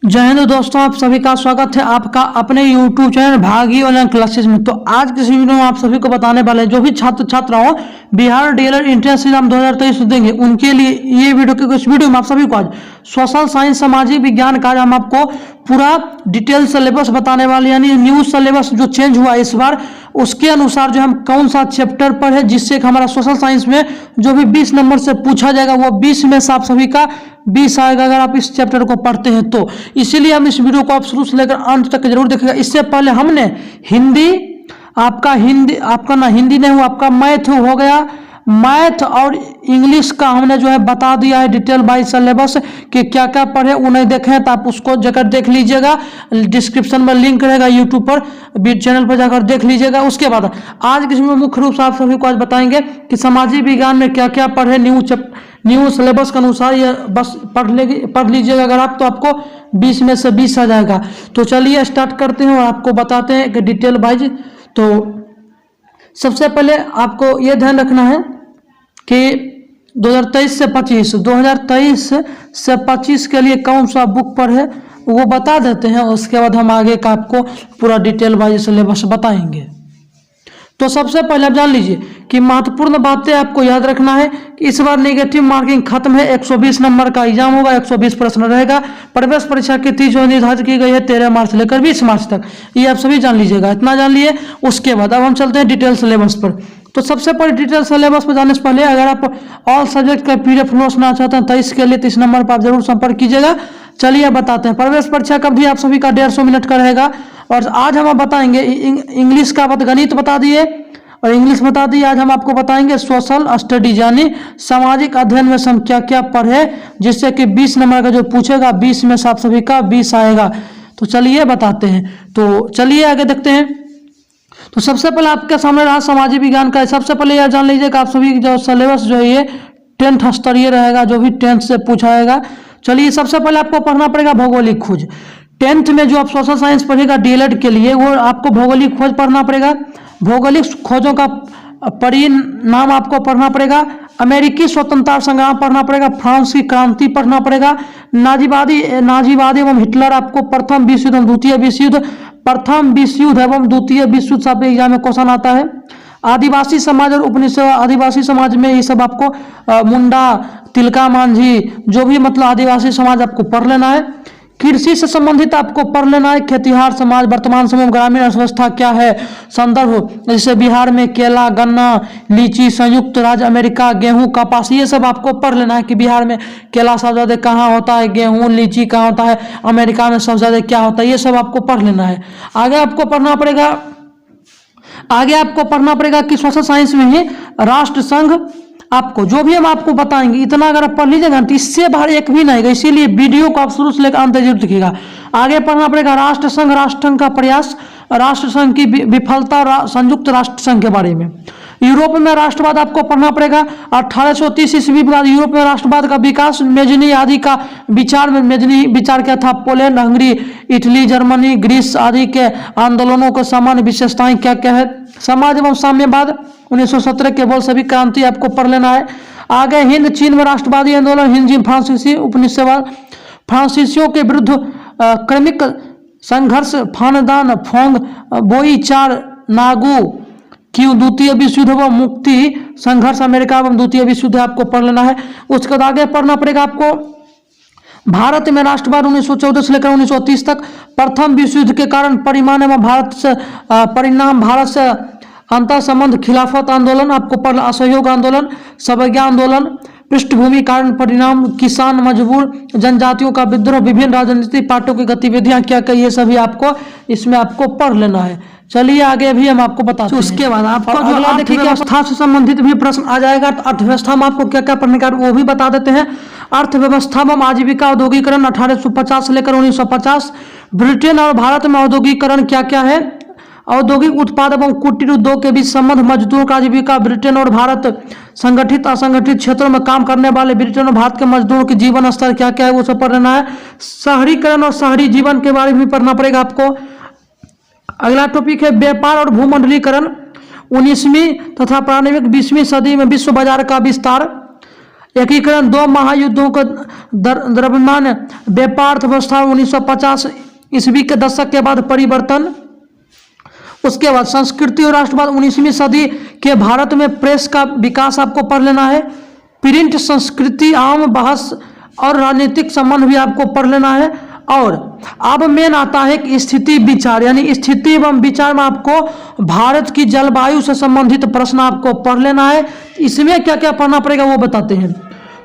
जय हिंद दोस्तों, आप सभी का स्वागत है आपका अपने YouTube चैनल भागी ऑनलाइन क्लासेस में। तो आज की इस वीडियो में आप सभी को बताने वाले हैं जो भी छात्र छात्राओं बिहार डीएलएड एंट्रेंस एग्जाम 2023 देंगे उनके लिए ये वीडियो, क्योंकि इस वीडियो में आप सभी को आज सोशल साइंस सामाजिक विज्ञान का हम आपको पूरा डिटेल सिलेबस बताने वाले, यानी न्यू सिलेबस जो चेंज हुआ इस बार उसके अनुसार जो हम कौन सा चैप्टर पर है, जिससे कि हमारा सोशल साइंस में जो भी 20 नंबर से पूछा जाएगा वो 20 में से आप सभी का 20 आएगा अगर आप इस चैप्टर को पढ़ते हैं तो। इसीलिए हम इस वीडियो को आप शुरू से लेकर अंत तक जरूर देखिएगा। इससे पहले हमने हिंदी आपका ना हिंदी नहीं हुआ, आपका मैथ हो गया, मैथ और इंग्लिश का हमने जो है बता दिया है डिटेल बाय सिलेबस कि क्या क्या पढ़े। उन्हें देखें तो आप उसको जाकर देख लीजिएगा, डिस्क्रिप्शन में लिंक रहेगा, यूट्यूब पर चैनल पर जाकर देख लीजिएगा। उसके बाद आज के इसमें मुख्य रूप से आप सभी को आज बताएंगे कि सामाजिक विज्ञान में क्या क्या पढ़े न्यू सिलेबस के अनुसार। ये बस पढ़ लीजिएगा अगर आप, तो आपको 20 में से 20 आ जाएगा। तो चलिए स्टार्ट करते हैं और आपको बताते हैं कि डिटेल वाइज। तो सबसे पहले आपको ये ध्यान रखना है कि 2023 से 25 के लिए कौन सा बुक पर है वो बता देते हैं। उसके बाद हम आगे का आपको पूरा डिटेल वाइज सिलेबस बताएंगे। तो सबसे पहले आप जान लीजिए कि महत्वपूर्ण बातें आपको याद रखना है कि इस बार नेगेटिव मार्किंग खत्म है। 120 नंबर का एग्जाम होगा, 120 प्रश्न रहेगा। प्रवेश परीक्षा की तिथि जो निर्धारित की गई है 13 मार्च से लेकर 20 मार्च तक, ये आप सभी जान लीजिएगा। इतना जान लिए, उसके बाद अब हम चलते हैं डिटेल सिलेबस पर। तो सबसे पहले डिटेल सिलेबस पर जाने से पहले अगर आप ऑल सब्जेक्ट का PDF नोट्स सुनना चाहते हैं तो इसके लिए 30 नंबर पर आप जरूर संपर्क कीजिएगा। चलिए बताते हैं। प्रवेश परीक्षा का भी आप सभी का 150 मिनट का रहेगा। और आज हम बताएंगे इंग्लिश का गणित बता दिए और इंग्लिश बता दिए। आज हम आपको बताएंगे सोशल स्टडीज यानी सामाजिक अध्ययन में हम क्या क्या पढ़े, जिससे कि 20 नंबर का जो पूछेगा 20 में से आप सभी का 20 आएगा। तो चलिए बताते हैं। तो चलिए आगे देखते हैं। तो सबसे पहले आपके सामने रहा सामाजिक विज्ञान का। सबसे पहले यह जान लीजिए कि आप सभी जो सिलेबस जो है ये 10th स्तरीय रहेगा, जो भी 10th से पूछा जाएगा। चलिए सबसे पहले आपको पढ़ना पड़ेगा भौगोलिक खोज। 10th में जो आप सोशल साइंस पढ़ेगा डीएलएड के लिए वो आपको भौगोलिक खोज पढ़ना पड़ेगा। भौगोलिक खोजों का परिणाम आपको पढ़ना पड़ेगा। अमेरिकी स्वतंत्रता संग्राम पढ़ना पड़ेगा। फ्रांस की क्रांति पढ़ना पड़ेगा। नाजीवादी एवं हिटलर आपको प्रथम विश्व युद्ध द्वितीय विश्व युद्ध एवं द्वितीय विश्व युद्ध सब एग्जाम में क्वेश्चन आता है। आदिवासी समाज और उपनिवेश आदिवासी समाज में ये सब आपको मुंडा तिलका मांझी जो भी मतलब आदिवासी समाज आपको पढ़ लेना है। कृषि से संबंधित आपको पढ़ लेना है। खेतिहार समाज वर्तमान समय में ग्रामीण अर्थव्यवस्था क्या है, संदर्भ जैसे बिहार में केला गन्ना लीची, संयुक्त राज्य अमेरिका गेहूं कपास, ये सब आपको पढ़ लेना है कि बिहार में केला सबसे ज्यादा कहाँ होता है, गेहूं लीची कहाँ होता है, अमेरिका में सबसे ज्यादा क्या होता है, ये सब आपको पढ़ लेना है। आगे आपको पढ़ना पड़ेगा कि सोशल साइंस में ही राष्ट्र संघ आपको जो भी हम आपको बताएंगे इतना अगर आप पढ़ लीजिएगा तो इससे बाहर एक भी नहीं, इसीलिए वीडियो को आप शुरू से लेकर अंत तक जरूर देखिएगा। आगे पढ़ना पड़ेगा राष्ट्र संघ का प्रयास, राष्ट्र संघ की विफलता और संयुक्त राष्ट्र संघ के बारे में। यूरोप में राष्ट्रवाद आपको पढ़ना पड़ेगा। 1830 ईस्वी के बाद यूरोप में राष्ट्रवाद का विकास मेजनी आदि का विचार क्या था। Poland Hungary Italy Germany Greece आदि के आंदोलनों को सामान्य विशेषताएं क्या क्या है। समाज एवं साम्यवाद 1917 के बोल्शेविक क्रांति आपको पढ़ लेना है। आगे हिंद चीन में राष्ट्रवादी आंदोलन, हिंद फ्रांसीसी उपनिवेशवाद, फ्रांसीसियों के विरुद्ध क्रमिक संघर्ष, फानदान फोंग बोई चार नागू क्यों द्वितीय विश्व युद्ध व मुक्ति संघर्ष अमेरिका एवं द्वितीय विश्व युद्ध आपको पढ़ लेना है। उसके बाद आगे पढ़ना पड़ेगा आपको भारत में राष्ट्रवाद 1914 से लेकर 1930 तक, प्रथम विश्व युद्ध के कारण परिणाम एवं भारत से अंतर संबंध, खिलाफत आंदोलन आपको पढ़ना, असहयोग आंदोलन, सवैया आंदोलन, पृष्ठभूमि कारण परिणाम, किसान मजबूर, जनजातियों का विद्रोह, विभिन्न राजनीतिक पार्टियों की गतिविधियां क्या क्या, ये सभी आपको इसमें आपको पढ़ लेना है। चलिए आगे भी हम आपको बताते हैं। उसके बाद आपको अगला देखिए अर्थव्यवस्था से संबंधित भी प्रश्न आ जाएगा। तो अर्थव्यवस्था में आपको क्या क्या पढ़ने का वो भी बता देते हैं। अर्थव्यवस्था में आजीविका औद्योगिकरण 1850 से लेकर 1950। ब्रिटेन और भारत में औद्योगिकरण क्या क्या है। औद्योगिक उत्पाद एवं कुटीर उद्योग के बीच संबंध, मजदूरों का आजीविका, ब्रिटेन और भारत, संगठित असंगठित क्षेत्रों में काम करने वाले ब्रिटेन और भारत के मजदूरों के जीवन स्तर क्या क्या है वो सब पढ़ना है। शहरीकरण और शहरी जीवन के बारे में पढ़ना पड़ेगा आपको। अगला टॉपिक है व्यापार और भूमंडलीकरण, 19वीं तथा प्रारंभिक 20वीं सदी में विश्व बाजार का विस्तार, एकीकरण, 2 महायुद्धों का द्रव्यमान व्यापार अर्थव्यवस्था 1950 ईस्वी के दशक के बाद परिवर्तन। उसके बाद संस्कृति और राष्ट्रवाद, 19वीं सदी के भारत में प्रेस का विकास आपको पढ़ लेना है। प्रिंट संस्कृति, आम बहस और राजनीतिक संबंध भी आपको पढ़ लेना है। और अब मेन आता है कि स्थिति विचार, यानी स्थिति एवं विचार में आपको भारत की जलवायु से संबंधित प्रश्न आपको पढ़ लेना है। इसमें क्या क्या पढ़ना पड़ेगा वो बताते हैं।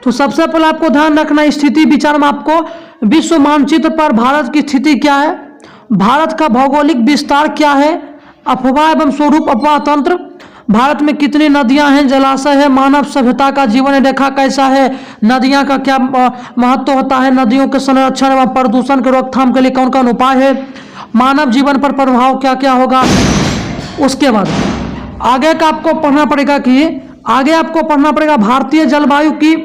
तो सबसे पहले आपको ध्यान रखना है, स्थिति विचार में आपको विश्व मानचित्र पर भारत की स्थिति क्या है, भारत का भौगोलिक विस्तार क्या है, अफवाह एवं स्वरूप अफवाह तंत्र, भारत में कितनी नदियां हैं, जलाशय है, मानव सभ्यता का जीवन रेखा कैसा है, नदियां का क्या महत्व होता है, नदियों के संरक्षण एवं प्रदूषण के रोकथाम के लिए कौन कौन उपाय है, मानव जीवन पर प्रभाव क्या क्या होगा। उसके बाद आगे का आपको पढ़ना पड़ेगा कि आगे आपको पढ़ना पड़ेगा भारतीय जलवायु की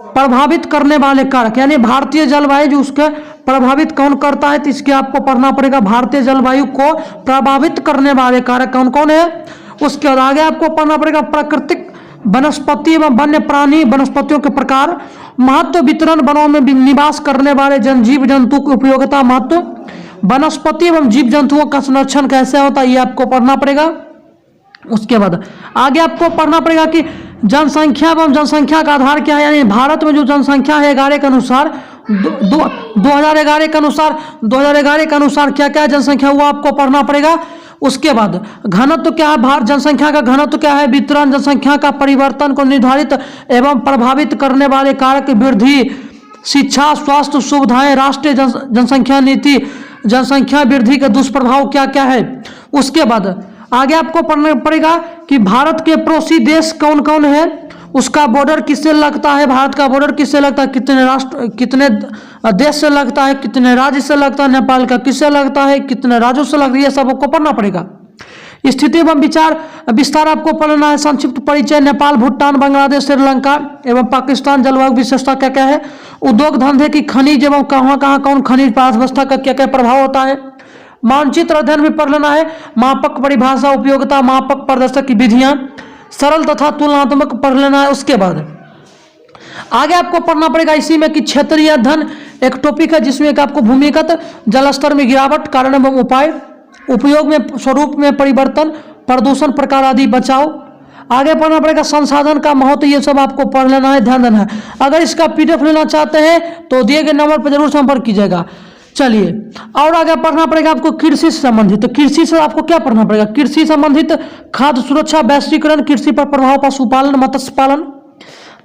प्रभावित करने वाले कारक, यानी भारतीय जलवायु जो उसके प्रभावित कौन करता है, तो इसके आपको पढ़ना पड़ेगा भारतीय जलवायु को प्रभावित करने वाले कारक कौन कौन है। उसके बाद आगे आपको पढ़ना पड़ेगा प्राकृतिक वनस्पति एवं वन्य प्राणी वनस्पतियों के प्रकार, महत्व, वितरण, वनों में निवास करने वाले जीव जंतु की उपयोगिता, महत्व, वनस्पति एवं जीव जंतुओं का संरक्षण कैसे होता है, ये आपको पढ़ना पड़ेगा। उसके बाद आगे आपको पढ़ना पड़ेगा कि जनसंख्या एवं जनसंख्या का आधार क्या है, यानी भारत में जो जनसंख्या है 11 के अनुसार 2011 के अनुसार क्या क्या जनसंख्या हुआ आपको पढ़ना पड़ेगा। उसके बाद घनत्व क्या है, भारत जनसंख्या का घनत्व क्या है, वितरण, जनसंख्या का परिवर्तन को निर्धारित एवं प्रभावित करने वाले कारक, वृद्धि, शिक्षा, स्वास्थ्य सुविधाएं, राष्ट्रीय जनसंख्या नीति, जनसंख्या वृद्धि के दुष्प्रभाव क्या क्या है। उसके बाद आगे आपको पढ़ना पड़ेगा कि भारत के पड़ोसी देश कौन कौन है, उसका बॉर्डर किससे लगता है, भारत का बॉर्डर किससे लगता है, कितने देश से लगता है, कितने राज्य से लगता है, नेपाल का किससे लगता है, कितने राज्यों से लगता है, ये सब आपको पढ़ना पड़ेगा। स्थिति एवं विस्तार आपको पढ़ना है। संक्षिप्त परिचय, नेपाल, भूटान, बांग्लादेश, श्रीलंका एवं पाकिस्तान, जलवायु विशेषता क्या क्या है, उद्योग धंधे की खनिज एवं कहाँ कहाँ कौन खनिज पर अर्थव्यवस्था का क्या क्या प्रभाव होता है। मानचित्र अध्ययन भी पढ़ लेना है। मापक परिभाषा, उपयोगिता, मापक प्रदर्शक की विधियां, सरल तथा तुलनात्मक पढ़ लेना है। उसके बाद आगे आपको पढ़ना पड़ेगा इसी में कि क्षेत्रीय अध्ययन एक टॉपिक है, जिसमें कि आपको भूमिगत जलस्तर में गिरावट, कारण एवं उपाय, उपयोग में स्वरूप में परिवर्तन, प्रदूषण प्रकार आदि, बचाव। आगे पढ़ना पड़ेगा संसाधन का महत्व, ये सब आपको पढ़ लेना है, ध्यान देना है। अगर इसका पीडीएफ लेना चाहते हैं तो दिए गए नंबर पर जरूर संपर्क कीजिएगा। चलिए और आगे पढ़ना पड़ेगा आपको कृषि से संबंधित। तो कृषि से आपको क्या पढ़ना पड़ेगा, कृषि संबंधित, खाद्य सुरक्षा, वैश्वीकरण, कृषि पर प्रभाव, पशुपालन, मत्स्य पालन।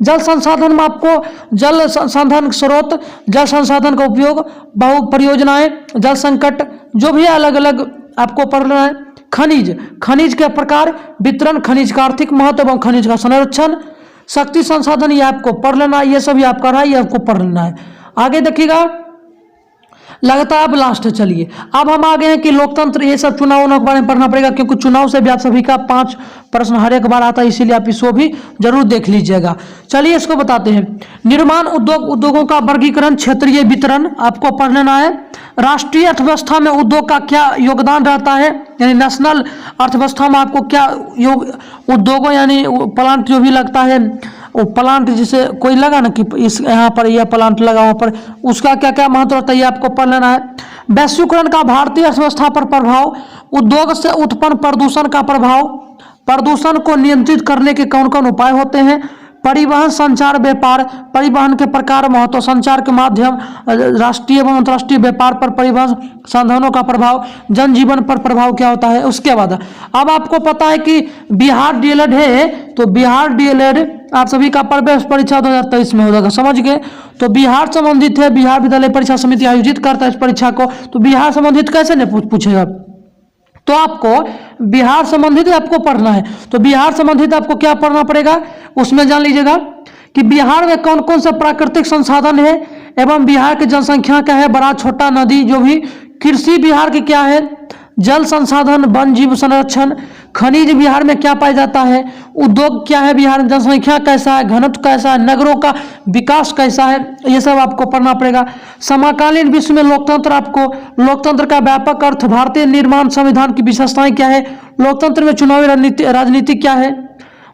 जल संसाधन में आपको जल संसाधन स्रोत, जल संसाधन का उपयोग, बहु परियोजनाएं, जल संकट, जो भी अलग अलग आपको पढ़ना है। खनिज, खनिज के प्रकार, वितरण, खनिज का आर्थिक महत्व एवं खनिज का संरक्षण, शक्ति संसाधन, ये आपको पढ़ लेना है। ये सभी आपका रहा, ये आपको पढ़ लेना है। आगे देखिएगा, लगता है अब लास्ट है। चलिए अब हम आ गए हैं कि लोकतंत्र, ये सब चुनाव के बारे में पढ़ना पड़ेगा, क्योंकि चुनाव से भी आप सभी का 5 प्रश्न हर एक बार आता है, इसीलिए आप इसको भी जरूर देख लीजिएगा। चलिए इसको बताते हैं। निर्माण उद्योग, उद्योगों का वर्गीकरण, क्षेत्रीय वितरण आपको पढ़ लेना है। राष्ट्रीय अर्थव्यवस्था में उद्योग का क्या योगदान रहता है, यानी नेशनल अर्थव्यवस्था में आपको क्या उद्योगों, यानी प्लांट जो भी लगता है, वो प्लांट जिसे कोई लगा ना कि इस यहाँ पर यह प्लांट लगा, वहाँ पर उसका क्या क्या महत्व रहता है, ये आपको पढ़ लेना है। वैश्वीकरण का भारतीय अर्थव्यवस्था पर प्रभाव, उद्योग से उत्पन्न प्रदूषण का प्रभाव, प्रदूषण को नियंत्रित करने के कौन कौन उपाय होते हैं, परिवहन, संचार, व्यापार, परिवहन के प्रकार, महत्व, संचार के माध्यम, राष्ट्रीय एवं अंतर्राष्ट्रीय व्यापार पर परिवहन साधनों का प्रभाव, जनजीवन पर प्रभाव क्या होता है। उसके बाद अब आपको पता है कि बिहार डीएलएड है, तो बिहार डीएलएड आप सभी का प्रवेश परीक्षा 2023 में हो जाएगा, समझ गए। तो बिहार संबंधित है, बिहार विद्यालय परीक्षा समिति आयोजित करता है इस परीक्षा को, तो बिहार संबंधित कैसे नहीं पूछेगा, तो आपको बिहार संबंधित आपको पढ़ना है। तो बिहार संबंधित आपको क्या पढ़ना पड़ेगा, उसमें जान लीजिएगा कि बिहार में कौन कौन सा प्राकृतिक संसाधन है एवं बिहार की जनसंख्या क्या है, बड़ा छोटा नदी जो भी, कृषि बिहार की क्या है, जल संसाधन, वन जीव संरक्षण, खनिज बिहार में क्या पाया जाता है, उद्योग क्या है बिहार में, जनसंख्या कैसा है, घनत्व कैसा है, नगरों का विकास कैसा है, ये सब आपको पढ़ना पड़ेगा। समकालीन विश्व में लोकतंत्र, आपको लोकतंत्र का व्यापक अर्थ, भारतीय निर्माण संविधान की विशेषताएं क्या है, लोकतंत्र में चुनावी राजनीति क्या है,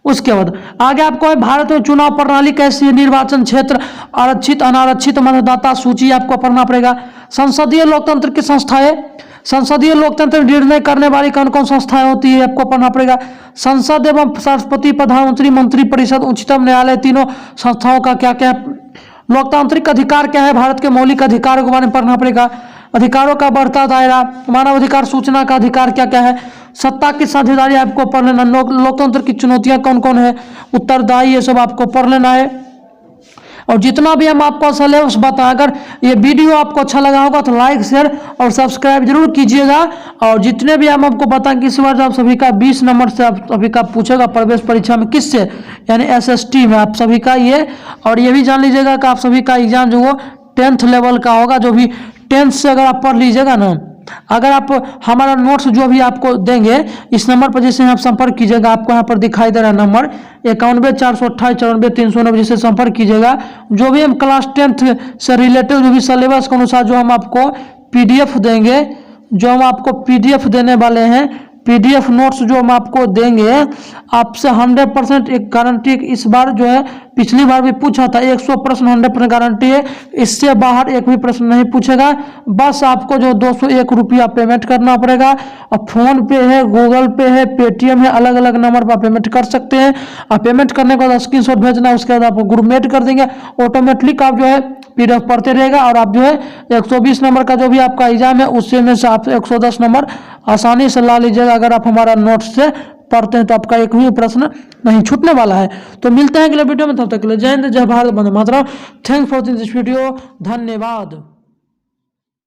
उसके बाद आगे आपको है भारत में चुनाव प्रणाली कैसी है, निर्वाचन क्षेत्र, आरक्षित अनारक्षित मतदाता सूची आपको पढ़ना पड़ेगा। संसदीय लोकतंत्र की संस्थाएं, संसदीय लोकतंत्र निर्णय करने वाली कौन कौन संस्थाएं होती है आपको पढ़ना पड़ेगा। संसद एवं राष्ट्रपति, प्रधानमंत्री, मंत्रिपरिषद, उच्चतम न्यायालय, तीनों संस्थाओं का क्या क्या है। लोकतांत्रिक अधिकार क्या है, भारत के मौलिक अधिकारों के बारे में पढ़ना पड़ेगा। अधिकारों का बढ़ता दायरा, मानव अधिकार सूचना का अधिकार क्या क्या है। सत्ता की साझेदारी आपको पढ़ लेना। लोकतंत्र की चुनौतियां कौन कौन है, उत्तरदायी, ये सब आपको पढ़ लेना है। और जितना भी हम आपको सिलेबस बताएं, अगर ये वीडियो आपको अच्छा लगा होगा तो लाइक, शेयर और सब्सक्राइब जरूर कीजिएगा। और जितने भी हम आपको बताएं कि इस बार आप सभी का 20 नंबर से आप सभी का पूछेगा प्रवेश परीक्षा में, किससे, यानी SST में आप सभी का ये। और ये भी जान लीजिएगा कि आप सभी का एग्जाम जो वो 10th लेवल का होगा, जो भी 10th से अगर आप पढ़ लीजिएगा ना, अगर आप हमारा नोट्स जो भी आपको देंगे इस नंबर पर जैसे आप संपर्क कीजिएगा, आपको यहाँ पर दिखाई दे रहा है नंबर 91,428,94,309 जिससे संपर्क कीजिएगा। जो भी हम क्लास 10th से रिलेटेड जो भी सिलेबस के अनुसार जो हम आपको PDF देंगे, जो हम आपको PDF देने वाले हैं, PDF नोट्स जो हम आपको देंगे, आपसे 100% एक गारंटी, इस बार जो है पिछली बार भी पूछा था 100 प्रश्न 100% गारंटी है, इससे बाहर एक भी प्रश्न नहीं पूछेगा। बस आपको जो 201 रुपया पेमेंट करना पड़ेगा। और फोन पे है, गूगल पे है, पेटीएम है, अलग अलग नंबर पर पेमेंट कर सकते हैं। और पेमेंट करने के बाद स्क्रीनशॉट भेजना है, उसके बाद आपको ग्रुप में ऐड कर देंगे। ऑटोमेटिक आप जो है PDF पढ़ते रहेगा और आप जो है 120 नंबर का जो भी आपका एग्जाम है उससे में से आप 110 नंबर आसानी से ला लीजिएगा। अगर आप हमारा नोट्स से पढ़ते हैं तो आपका एक भी प्रश्न नहीं छूटने वाला है। तो मिलते हैं अगले वीडियो में, तब तक के लिए जय हिंद, जय Bharat, Vande Mataram. Thanks for this video, धन्यवाद।